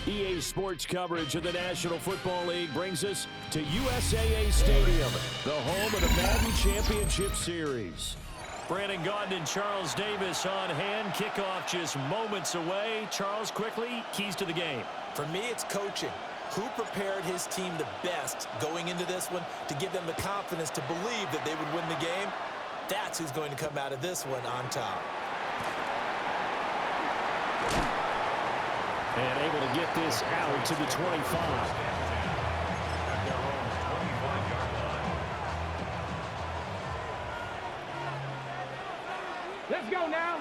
EA Sports coverage of the National Football League brings us to USAA Stadium, the home of the Madden Championship Series. Brandon Gaudin and Charles Davis on hand. Kickoff just moments away. Charles, quickly, keys to the game. For me, it's coaching. Who prepared his team the best going into this one to give them the confidence to believe that they would win the game? That's who's going to come out of this one on top. And able to get this out to the 25. Let's go now.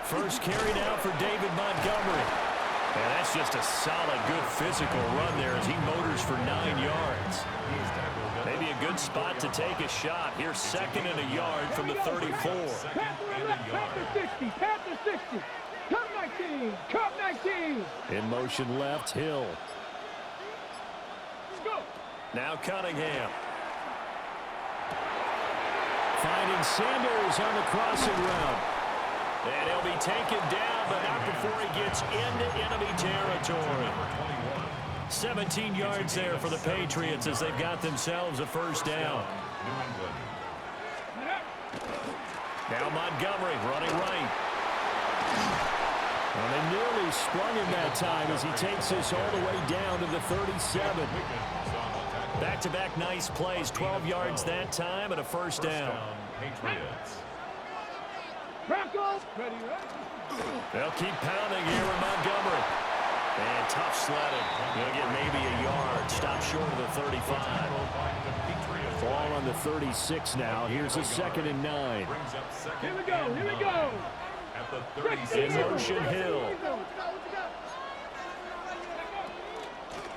First carry now for David Montgomery. And that's just a solid, good physical run there as he motors for 9 yards. Maybe a good spot to take a shot. Here's second and a yard from the 34. Panther 60, Panther 60. Cup 19, Cup 19. In motion left, Hill. Let's go. Now Cunningham. Finding Sanders on the crossing route. And he'll be taken down, but not before he gets into enemy territory. 17 yards there for the Patriots as they've got themselves a first down. Now Montgomery running right. And they nearly sprung him that time as he takes this all the way down to the 37. Back-to-back nice plays, 12 yards that time and a first down. Broncos, ready, right? They'll keep pounding here with Montgomery. And tough sledding. He'll get maybe a yard. Stop short of the 35. Ball on the 36 now. Here's a second and 9. Here we go, here we go. In motion, Hill.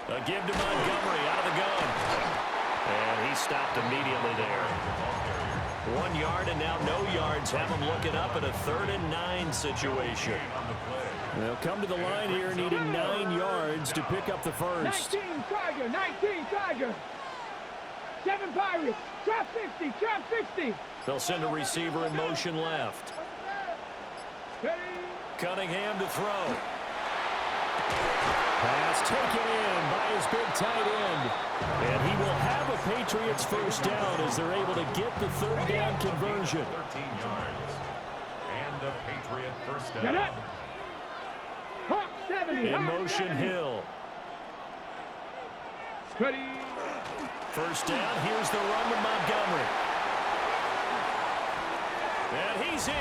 A give to Montgomery out of the gun. And he stopped immediately there. 1 yard and now no yards. Have him looking up at a 3rd and 9 situation. They'll come to the line here needing 9 yards to pick up the first. 19 Tiger, 19 Tiger. 7 Pirates, trap 50, trap 60. They'll send a receiver in motion left. Ready. Cunningham to throw. Pass taken in by his big tight end. And he will have a Patriots first down as they're able to get the 3rd down conversion. 13 yards. And the Patriot first down. Get it. Hawk 70. In Hawk motion, 70. Hill. Ready. First down, here's the run with Montgomery. And he's in.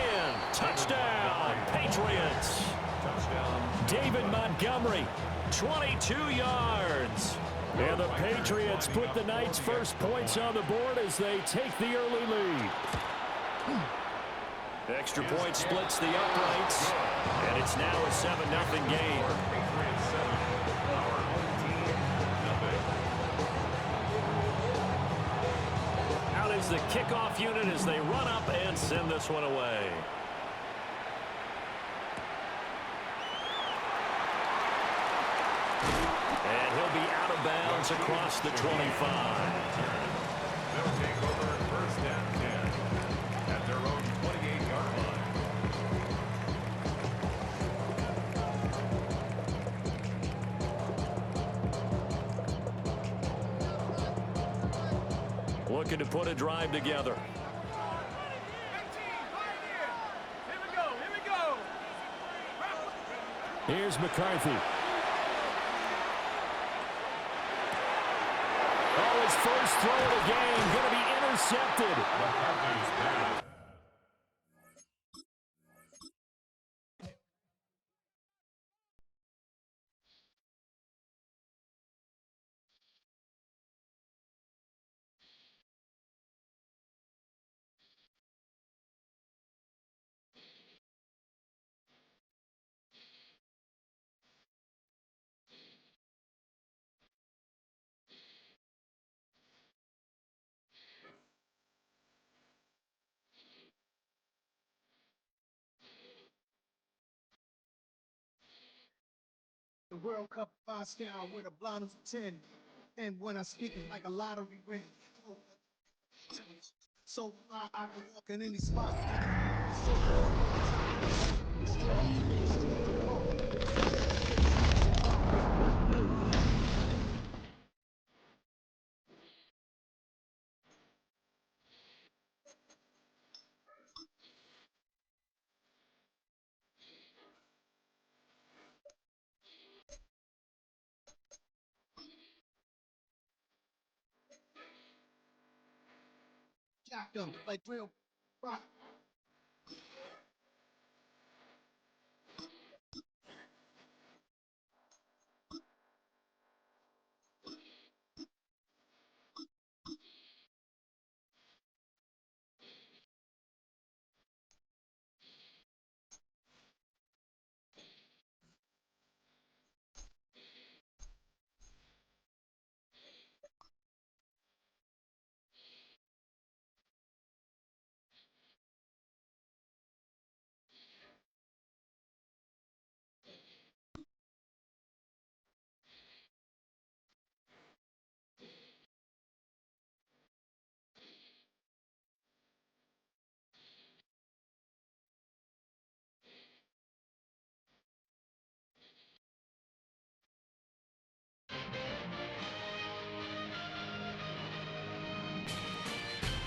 Touchdown, Patriots. Touchdown. David Montgomery, 22 yards. And the Patriots put the Knights' first points on the board as they take the early lead. Extra point splits the uprights, and it's now a 7-0 game. Patriots 7. Our home team, nothing. Out is the kickoff unit as they run up and send this one away. And he'll be out of bounds across the 25. They'll take over first and 10 at their own 28-yard line. Looking to put a drive together. Here we go, here we go. Here's McCarthy. Oh, his first throw of the game going to be intercepted. McCarthy's pass. The World Cup 5-star with a blind of 10. And when I speak it like a lottery win. So I can walk in any spot. stack them like real rock.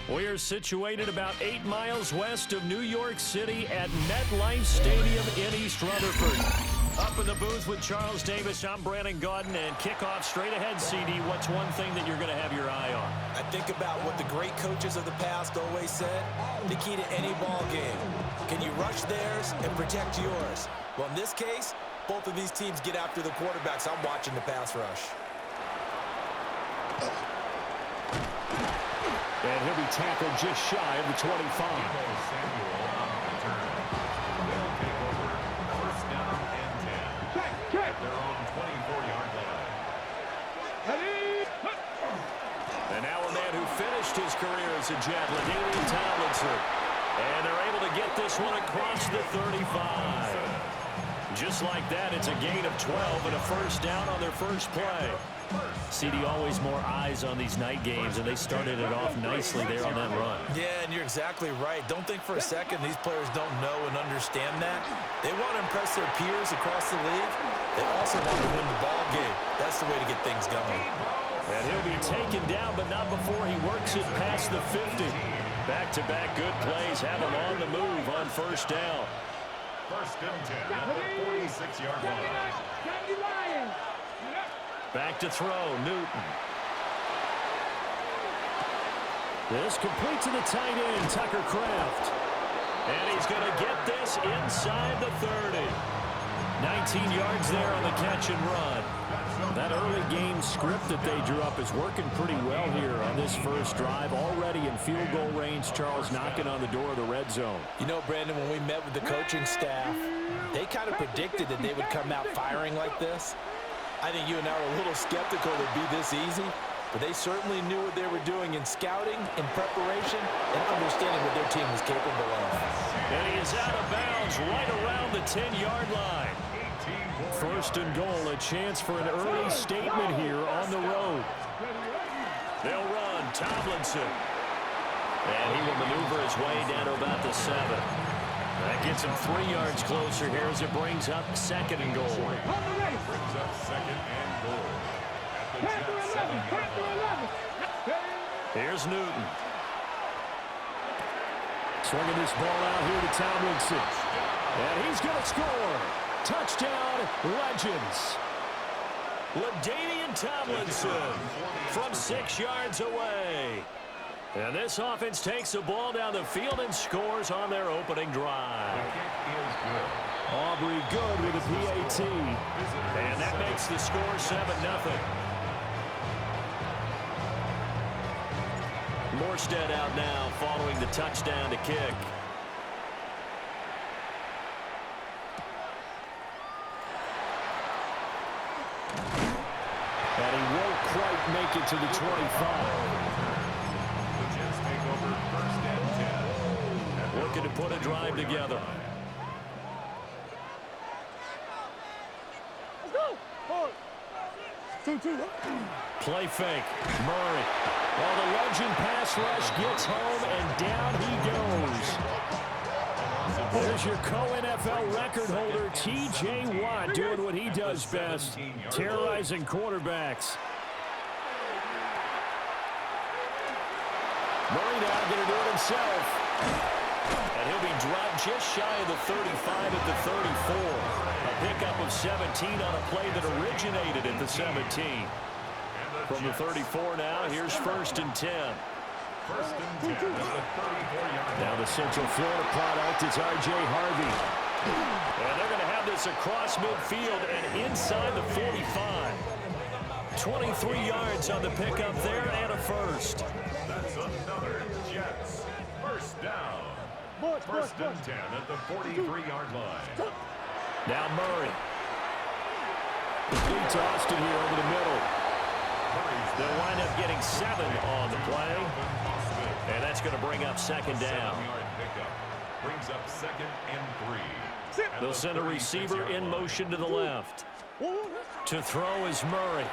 We are situated about 8 miles west of New York City at MetLife Stadium in East Rutherford. Up in the booth with Charles Davis, I'm Brandon Gaudin, and kickoff straight ahead, CD. What's one thing that you're going to have your eye on? I think about what the great coaches of the past always said. The key to any ball game. Can you rush theirs and protect yours? Well, in this case, both of these teams get after the quarterbacks. I'm watching the pass rush. And he'll be tackled just shy of the 25. Samuel on the return. They'll take over first down and 10. Check. At their own 24-yard line. Ready? And now a man who finished his career as a Jet, LaDainian Tomlinson. And they're able to get this one across the 35. Just like that, it's a gain of 12 and a first down on their first play. CD, always more eyes on these night games, and they started it off nicely there on that run. Yeah, and you're exactly right. Don't think for a second these players don't know and understand that. They want to impress their peers across the league. They also want to win the ball game. That's the way to get things going. And he'll be taken down, but not before he works it past the 50. Back-to-back good plays have him on the move on first down. First and 10 at the 46-yard line. Dandy Lions. Back to throw, Newton. This complete to the tight end, Tucker Kraft. And he's going to get this inside the 30. 19 yards there on the catch and run. That early game script that they drew up is working pretty well here on this first drive. Already in field goal range, Charles knocking on the door of the red zone. You know, Brandon, when we met with the coaching staff, they kind of predicted that they would come out firing like this. I think you and I were a little skeptical it would be this easy, but they certainly knew what they were doing in scouting, in preparation, and understanding what their team was capable of. And he is out of bounds right around the 10-yard line. First and goal, a chance for an early statement here on the road. They'll run, Tomlinson. And he will maneuver his way down to about the 7. That gets him 3 yards closer here as it brings up second and goal. Brings up second and goal. At the Panther 11. Panther 11. Here's Newton. Swinging this ball out here to Tomlinson. And he's going to score. Touchdown, Legends. LaDainian Tomlinson from 6 yards away. And this offense takes the ball down the field and scores on their opening drive. The kick is good. Aubrey good with a PAT. And that makes the score 7-0. Morstead out now following the touchdown to kick. And he won't quite make it to the 25. The Jets take over first and 10. Looking to put a drive together. Play fake. Murray. Well, the Legend pass rush gets home, and down he goes. There's your co-NFL record holder, T.J. Watt, doing what he does best, terrorizing quarterbacks. Murray now going to do it himself. And he'll be dropped just shy of the 35 at the 34. A pickup of 17 on a play that originated at the 17. From the 34 now, here's first and 10. First and 10 at the 34-yard line. Now the Central Florida product is R.J. Harvey. And they're going to have this across midfield and inside the 45. 23 yards on the pickup there and a first. That's another Jets first down. First and 10 at the 43-yard line. Now Murray. Complete to Austin here over the middle. They'll wind up getting 7 on the play. And that's going to bring up second down. 7-yard pickup. Brings up second and 3. They'll send a receiver in motion to the left. To throw is Murray.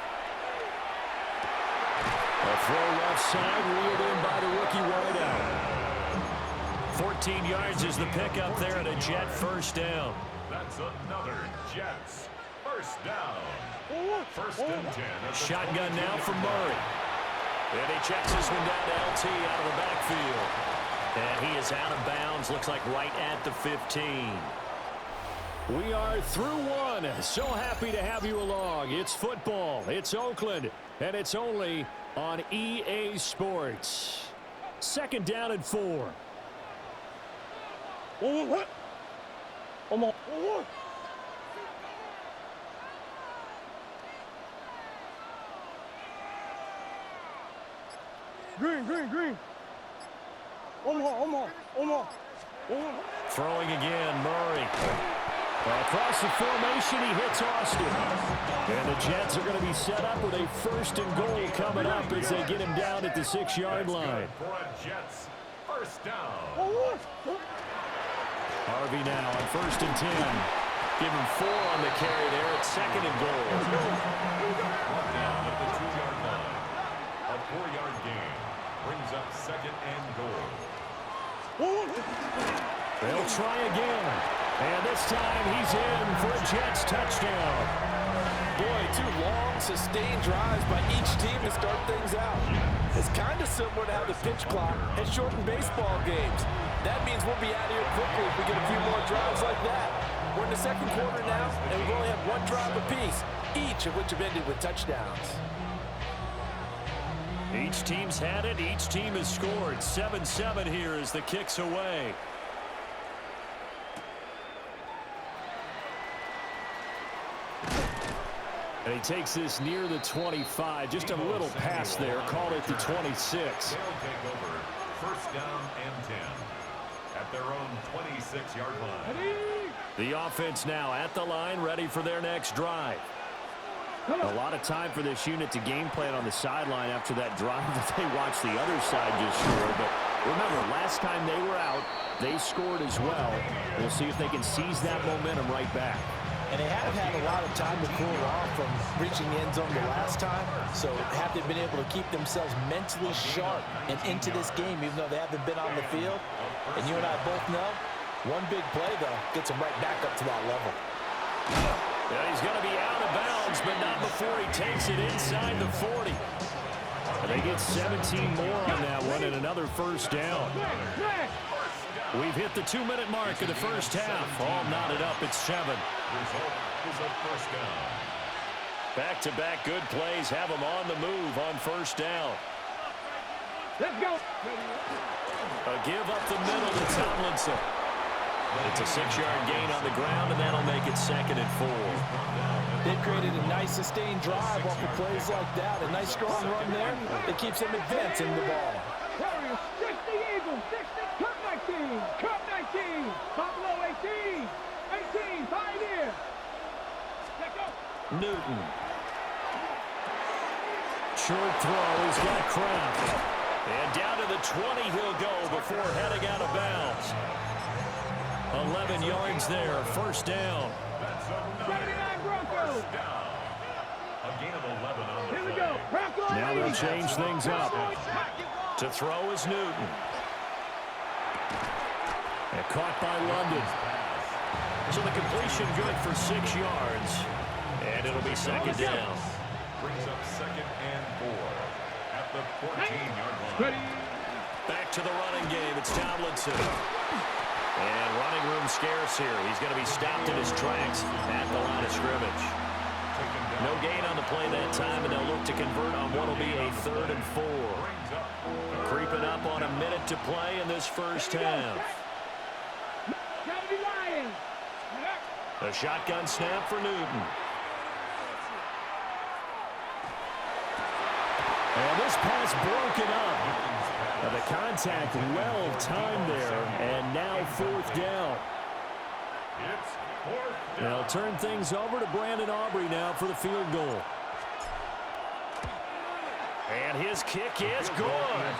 A throw left side, reeled in by the rookie wideout. 14 yards is the pickup there and a Jet first down. That's another Jets first down. First and 10. Shotgun now from Murray. And he checks this one down to LT out of the backfield. And he is out of bounds, looks like right at the 15. We are through one. So happy to have you along. It's football, it's Oakland, and it's only on EA Sports. Second down and 4. Green. Throwing again, Murray. Across the formation, he hits Austin. And the Jets are going to be set up with a first and goal coming up as they get him down at the 6-yard line. For a Jets first down. Harvey now on first and 10. Give him 4 on the carry there at second and goal. Brought down at the 2-yard line. A 4-yard gain brings up second and goal. They'll try again. And this time he's in for a Jets touchdown. Boy, 2 long, sustained drives by each team to start things out. It's kind of similar to how the pitch clock has shortened baseball games. That means we'll be out of here quickly if we get a few more drives like that. We're in the second quarter now, and we've only had 1 drive apiece, each of which have ended with touchdowns. Each team's had it. Each team has scored. 7-7 here as the kick's away. And he takes this near the 25. Just a little pass there. Called it the 26. They'll take over first down and 10 at their own 26-yard line. The offense now at the line, ready for their next drive. A lot of time for this unit to game plan on the sideline after that drive that they watched the other side just score. But remember, last time they were out, they scored as well. We'll see if they can seize that momentum right back. And they haven't had a lot of time to cool off from reaching the end zone the last time. So have they been able to keep themselves mentally sharp and into this game, even though they haven't been on the field? And you and I both know, one big play, though, gets them right back up to that level. Yeah, he's going to be out of bounds, but not before he takes it inside the 40. And they get 17 more on that one and another first down. We've hit the 2-minute mark of the first half. All knotted up at 7. Result is a first down. Back-to-back good plays have them on the move on first down. Let's go. A give up the middle to Tomlinson. It's a 6-yard gain on the ground, and that'll make it second and 4. They've created a nice sustained drive off of plays like that. A nice strong run there that keeps them advancing the ball. Warriors, 60 Eagles, 60, Cup 19, Cup 19, Buffalo 18, 18, Pioneer. Let's go. Newton. Short throw, he's got Kraft. And down to the 20 he'll go before heading out of bounds. 11 yards there, first down. 79 Broncos. A gain of 11 on the Here we play. go. Broncos. Now they'll change things up. To throw is Newton. And caught by London. So the completion good for 6 yards. And it'll be second down. Brings up second and 4 at the 14-yard line. Back to the running game. It's Tomlinson. And running room scarce here. He's going to be stopped in his tracks at the line of scrimmage. No gain on the play that time, and they'll look to convert on what will be a 3rd and 4. Creeping up on a minute to play in this first half. A shotgun snap for Newton. And this pass broken up. Now the contact well timed there, and now 4th down. It's 4th down. They'll turn things over to Brandon Aubrey now for the field goal. And his kick is good.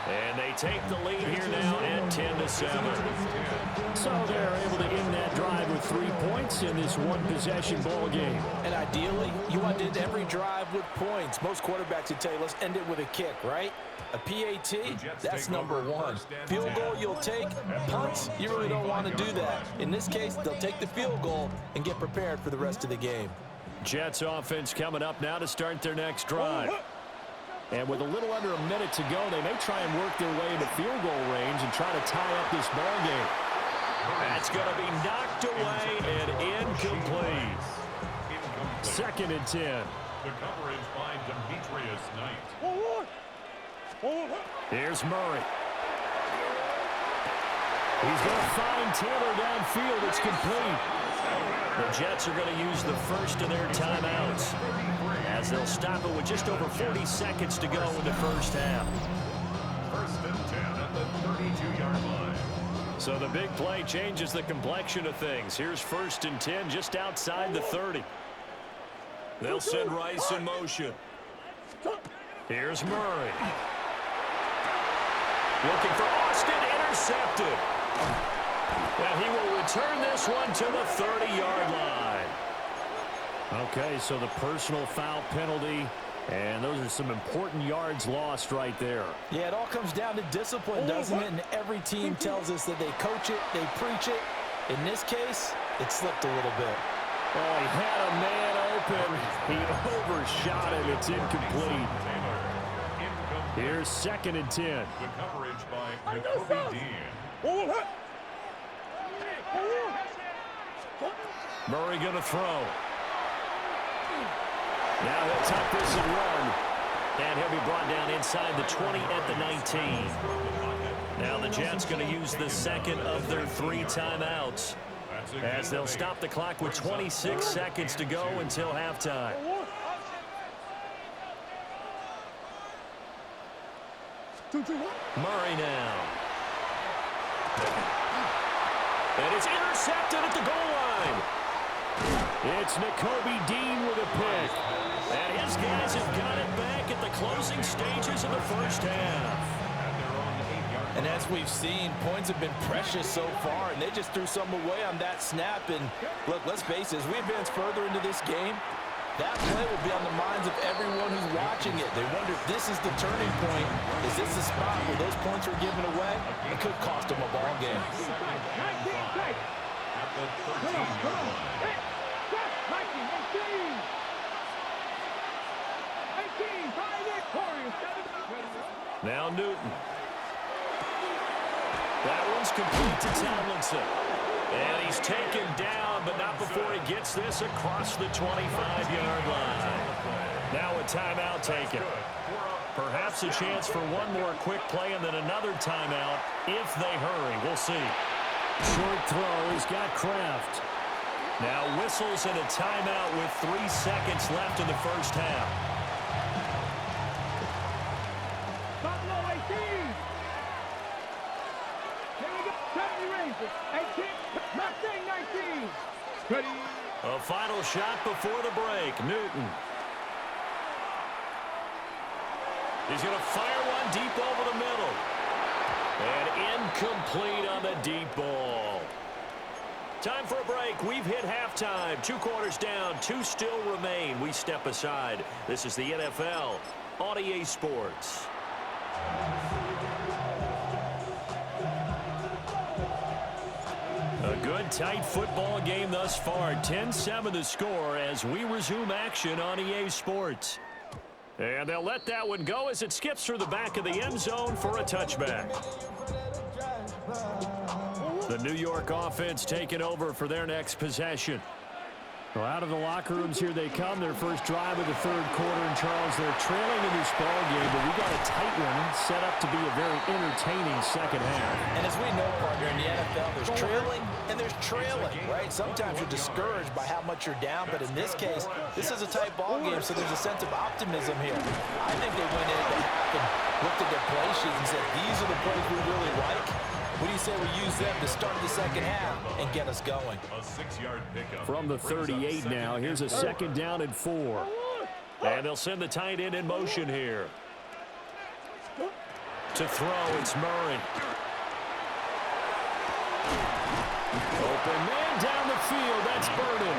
And they take the lead here now at 10-7. So they're able to end that drive with 3 points in this one-possession ball game. And ideally, you want to end every drive with points. Most quarterbacks would tell you, let's end it with a kick, right? A PAT, that's number 1. Field goal you'll take. Punts, you really don't want to do that. In this case, they'll take the field goal and get prepared for the rest of the game. Jets offense coming up now to start their next drive. And with a little under a minute to go, they may try and work their way into field goal range and try to tie up this ball game. That's going to be knocked away and incomplete. 2nd and 10. The coverage by Demetrius Knight. Here's Murray. He's going to find Taylor downfield. It's complete. The Jets are going to use the first of their timeouts, as they'll stop it with just over 40 seconds to go in the first half. 1st and 10 at the 32-yard line. So the big play changes the complexion of things. Here's 1st and 10 just outside the 30. They'll send Rice in motion. Here's Murray. Looking for Austin, intercepted. And he will return this one to the 30-yard line. Okay, so the personal foul penalty, and those are some important yards lost right there. Yeah, it all comes down to discipline, doesn't it? And every team tells us that they coach it, they preach it. In this case, it slipped a little bit. Oh, he had a man open. He overshot it. It's incomplete. Here's 2nd and 10. The coverage by Nakobe Dean. Murray going to throw. Now he'll tuck this and run. And he'll be brought down inside the 20 at the 19. Now the Jets going to use the 2nd of their 3 timeouts, as they'll stop the clock with 26 seconds to go until halftime. Murray now. And it's intercepted at the goal line. It's Nakobe Dean with a pick. And his guys have got it back at the closing stages of the first half. And as we've seen, points have been precious so far, and they just threw some away on that snap. And look, let's face it, as we advance further into this game, that play will be on the minds of everyone who's watching it. They wonder if this is the turning point. Is this the spot where those points were given away? It could cost them a ball game. Now Newton. That one's complete to Tomlinson. And he's taken down, but not before he gets this across the 25-yard line. Now a timeout taken. Perhaps a chance for one more quick play and then another timeout if they hurry. We'll see. Short throw. He's got Kraft. Now whistles and a timeout with 3 seconds left in the first half. Buffalo 18. Here we go. 70 Rangers. 18. Mustang 19. Ready. A final shot before the break. Newton. He's going to fire one deep over the middle. And incomplete on the deep ball. Time for a break. We've hit halftime. 2 quarters down. 2 still remain. We step aside. This is the NFL on EA Sports. A good, tight football game thus far. 10-7 the score as we resume action on EA Sports. And they'll let that one go as it skips through the back of the end zone for a touchback. The New York offense taking over for their next possession. Well, out of the locker rooms here they come. Their first drive of the third quarter. And, Charles, they're trailing in this ball game, but we got a tight one set up to be a very entertaining second half. And as we know, partner, in the NFL, there's trailing and there's trailing, right? Sometimes you're discouraged by how much you're down, but in this case, this is a tight ball game, so there's a sense of optimism here. I think they went into the half and looked at their play sheets and said, these are the plays we really like. What do you say we use them to start the second half and get us going? A 6-yard pickup. From the 38 now, here's a second down and 4. And they'll send the tight end in motion here. To throw, it's Murray. Open man down the field, that's Burden.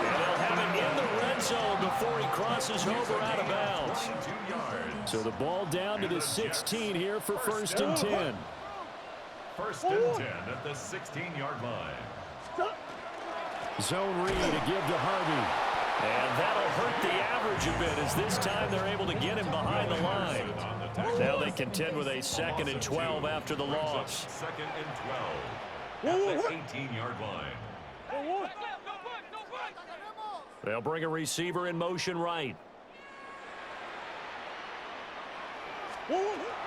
And they'll have him in the red zone before he crosses over out of bounds. 2 yards. So the ball down to the 16 here for first and 10. First and 10 at the 16-yard line. Zone read to give to Harvey. And that'll hurt the average a bit as this time they're able to get him behind the line. Now they contend with a 2nd and 12 after the loss. 2nd and 12 at the 18-yard line. They'll bring a receiver in motion right.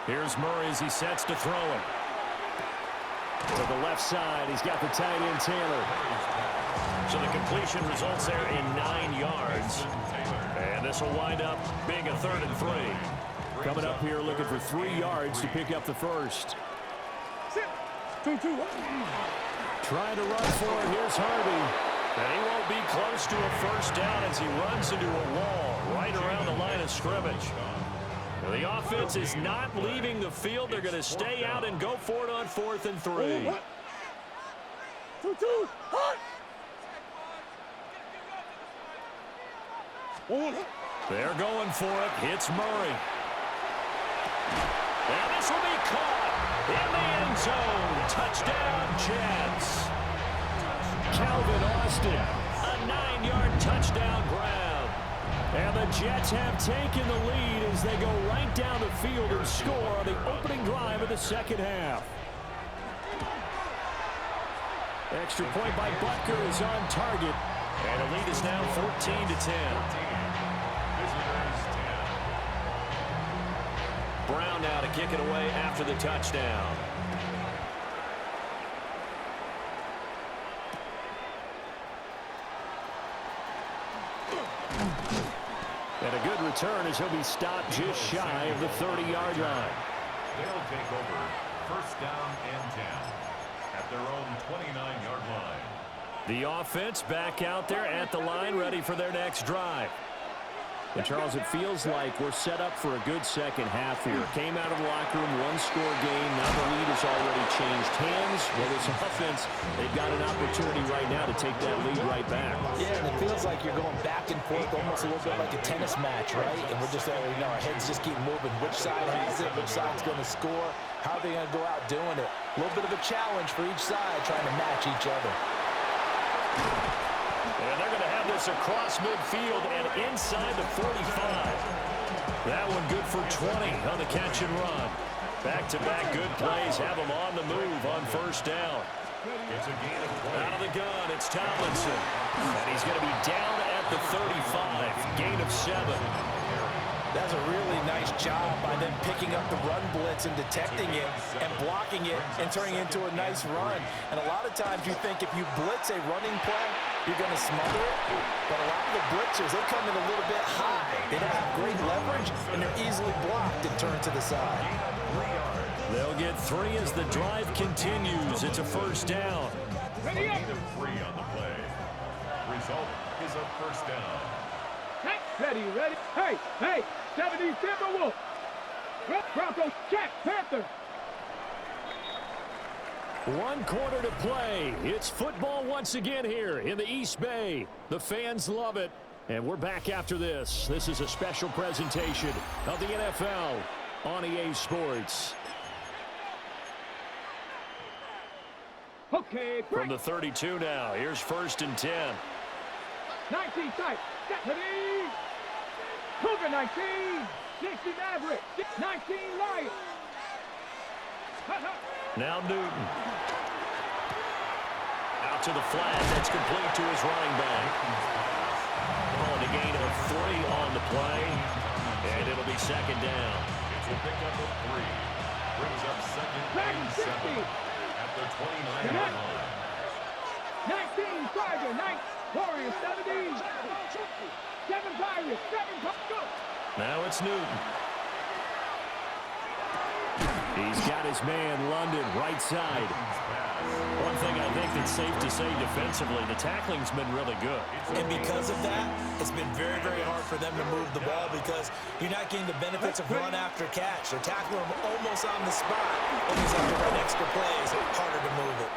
Here's Murray as he sets to throw it. To the left side, he's got the tight end Taylor. So the completion results there in 9 yards. And this will wind up being a 3rd and 3. Coming up here looking for 3 yards to pick up the first. 2-2. Trying to run for it. Here's Harvey. And he won't be close to a first down as he runs into a wall right around the line of scrimmage. Well, the offense is not leaving the field. They're going to stay out and go for it on 4th and 3. 2-2. They're going for it. Hits Murray. And this will be caught in the end zone. Touchdown, Jets. Calvin Austin, a 9-yard touchdown grab. And the Jets have taken the lead as they go right down the field and score on the opening drive of the second half. Extra point by Butker is on target. And the lead is now 14-10. Brown now to kick it away after the touchdown. And a good return as he'll be stopped just shy of the 30-yard line. They'll take over first down and 10 at their own 29-yard line. The offense back out there at the line, ready for their next drive. And, Charles, it feels like we're set up for a good second half here. Came out of the locker room, one-score game. Now the lead has already changed hands. Well, this offense, they've got an opportunity right now to take that lead right back. Yeah, and it feels like you're going back and forth almost a little bit like a tennis match, right? And we're just, our heads just keep moving. Which side has it? Which side's going to score? How are they going to go out doing it? A little bit of a challenge for each side trying to match each other. And they're going to have this across midfield and inside the 45. That one good for 20 on the catch and run. Back-to-back good plays have them on the move on first down. It's a gain of 20. Out of the gun, it's Tomlinson. And he's going to be down at the 35. Gain of 7. That's a really nice job by them picking up the run blitz and detecting it and blocking it and turning it into a nice run. And a lot of times you think if you blitz a running play, you're going to smother it. But a lot of the blitzers, they come in a little bit high. They don't have great leverage, and they're easily blocked and turned to the side. They'll get 3 as the drive continues. It's a first down. A gain of 3 on the play. Result is a first down. Ready. Hey, 70 Timberwolves. Broncos check, Panther. 1 quarter to play. It's football once again here in the East Bay. The fans love it. And we're back after this. This is a special presentation of the NFL on EA Sports. Okay, From the 32 now, here's first and 10. 19 tight. Stephanie. Cougar 19. 60 Maverick. 19 Lions. Now Newton. Out to the flat. That's complete to his running back. Calling a gain of 3 on the play. And it'll be second down. It's a pickup of 3. Brings up second and 7 at the 29-yard line. 19 Tiger, 9 Warriors, 17. 7 Pirates, 7 Pirates. Now it's Newton. He's got his man, London, right side. One thing I think that's safe to say defensively, the tackling's been really good. And because of that, it's been very, very hard for them to move the ball because you're not getting the benefits of run after catch. They're tackling him almost on the spot. When he's have to run extra plays, harder to move it.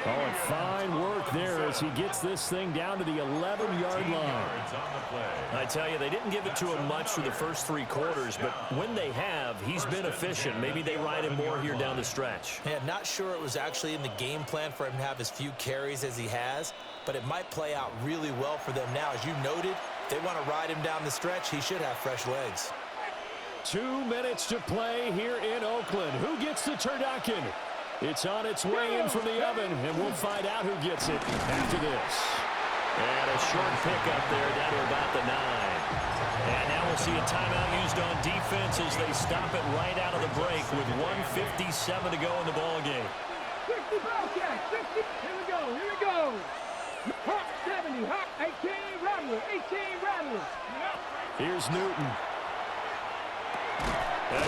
Oh, and fine work there as he gets this thing down to the 11-yard line. I tell you, they didn't give it to him much through the first 3 quarters, but when they have, he's been efficient. Maybe they ride him more here down the stretch. Yeah, not sure it was actually in the game plan for him to have as few carries as he has, but it might play out really well for them now. As you noted, if they want to ride him down the stretch, he should have fresh legs. 2 minutes to play here in Oakland. Who gets the turducken? It's on its way in from the oven, and we'll find out who gets it after this. And a short pickup there down to about the 9. And now we'll see a timeout used on defense as they stop it right out of the break with 1:57 to go in the ballgame. 60 Bobcats, 60. Here we go, here we go. Hawk 70, Hawk 18, Rattler, 18, Rattler. Here's Newton.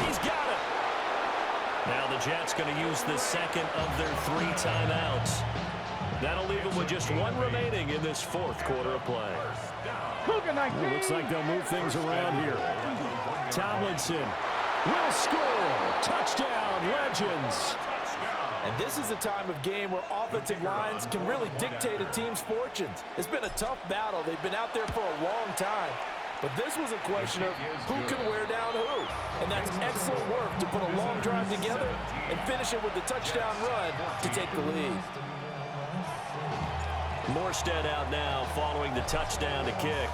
He's got it. Now the Jets going to use the second of their 3 timeouts. That'll leave them with just 1 remaining in this 4th quarter of play. It looks like they'll move things around here. Tomlinson will score. Touchdown, Legends. And this is a time of game where offensive lines can really dictate a team's fortunes. It's been a tough battle. They've been out there for a long time. But this was a question of who can wear down who. And that's excellent work to put a long drive together and finish it with the touchdown run to take the lead. Morstead out now following the touchdown to kick.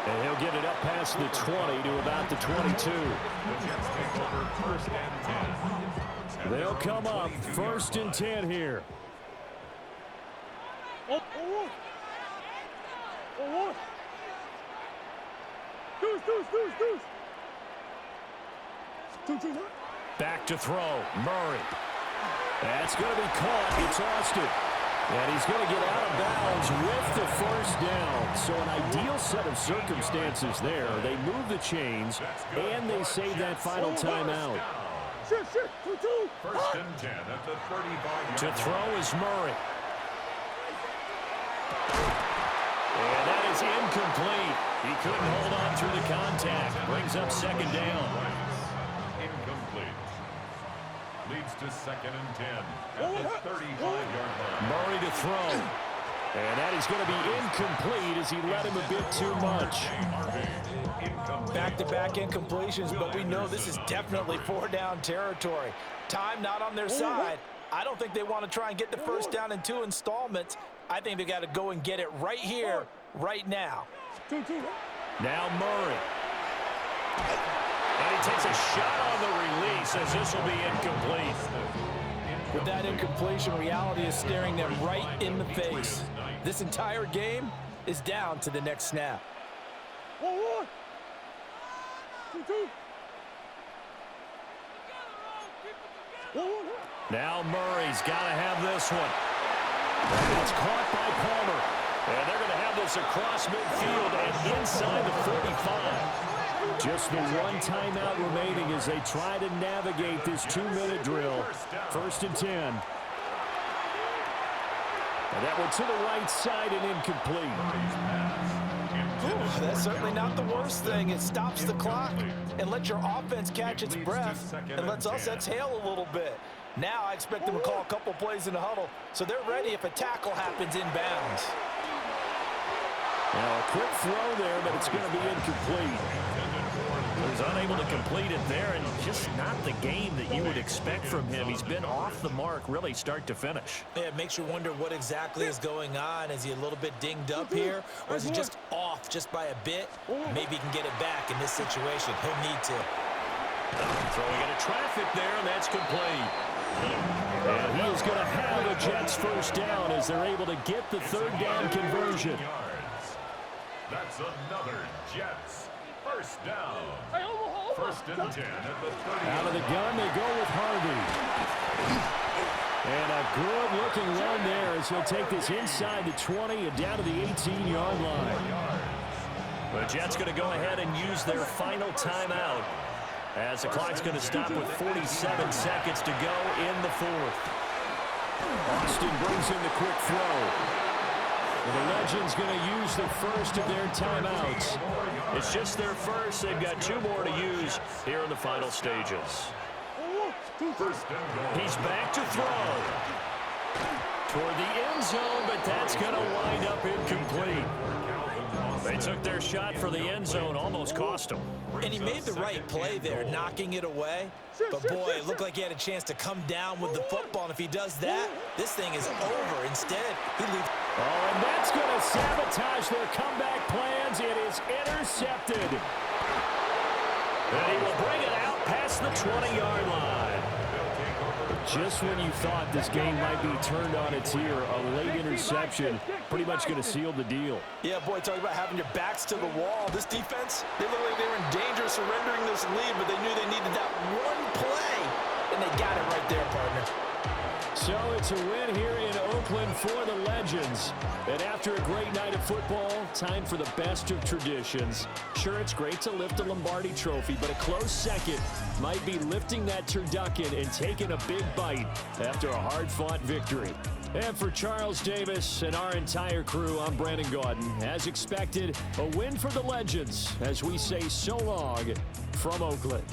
And he'll get it up past the 20 to about the 22. They'll come up 1st and 10 here. Back to throw. Murray. That's going to be caught. It's Austin. And he's going to get out of bounds with the 1st down. So an ideal set of circumstances there. They move the chains, and they save that final timeout. 1st and 10 at the 35-yard To throw is Murray. And that is incomplete. He couldn't hold on through the contact. Brings up 2nd down. Incomplete. Leads to 2nd and 10 at the 35-yard line. Murray to throw. And that is going to be incomplete as he let him a bit too much. Back-to-back incompletions, but we know this is definitely 4-down territory. Time not on their side. I don't think they want to try and get the 1st down in 2 installments. I think they got to go and get it right here, right now. Now Murray. And he takes a shot on the release as this will be incomplete. With that incompletion, reality is staring them right in the face. This entire game is down to the next snap. Now Murray's got to have this one. And it's caught by Palmer. And they're going to have this across midfield and inside the 45. Just the 1 timeout remaining as they try to navigate this 2-minute drill. 1st and 10. And that one to the right side and incomplete. Ooh, that's certainly not the worst thing. It stops the clock and lets your offense catch its breath and lets us exhale a little bit. Now I expect them to call a couple plays in the huddle so they're ready if a tackle happens inbounds. Now a quick throw there, but it's going to be incomplete. Was unable to complete it there, and just not the game that you would expect from him. He's been off the mark really start to finish. Yeah, it makes you wonder what exactly is going on. Is he a little bit dinged up here, or is he just off just by a bit? Maybe he can get it back in this situation. He'll need to. Throwing into traffic there, and that's complete. And he is going to have a Jets first down as they're able to get the third down conversion. That's another Jets first down. First and 10 at the 30. Out of the gun, they go with Harvey. And a good-looking run there as he'll take this inside the 20 and down to the 18-yard line. The Jets going to go ahead and use their final timeout as the clock's going to stop with 47 seconds to go in the fourth. Austin brings in the quick throw. And the Legends going to use the first of their timeouts. It's just their first. They've got 2 more to use here in the final stages. He's back to throw. Toward the end zone, but that's going to wind up incomplete. They took their shot for the end zone, almost cost them. And he made the right play there, knocking it away. But, boy, it looked like he had a chance to come down with the football. And if he does that, this thing is over. Instead, he leaves. Oh, and that's going to sabotage their comeback plans. It is intercepted. And he will bring it out past the 20-yard line. Just when you thought this game might be turned on its ear, a late interception pretty much going to seal the deal. Yeah, boy, talking about having your backs to the wall. This defense, they look like they were in danger of surrendering this lead, but they knew they needed that one play, and they got it right there, partner. So it's a win here in Oakland for the Legends. And after a great night of football, time for the best of traditions. Sure, it's great to lift a Lombardi trophy, but a close second might be lifting that turducken and taking a big bite after a hard-fought victory. And for Charles Davis and our entire crew, I'm Brandon Gaudin. As expected, a win for the Legends as we say so long from Oakland.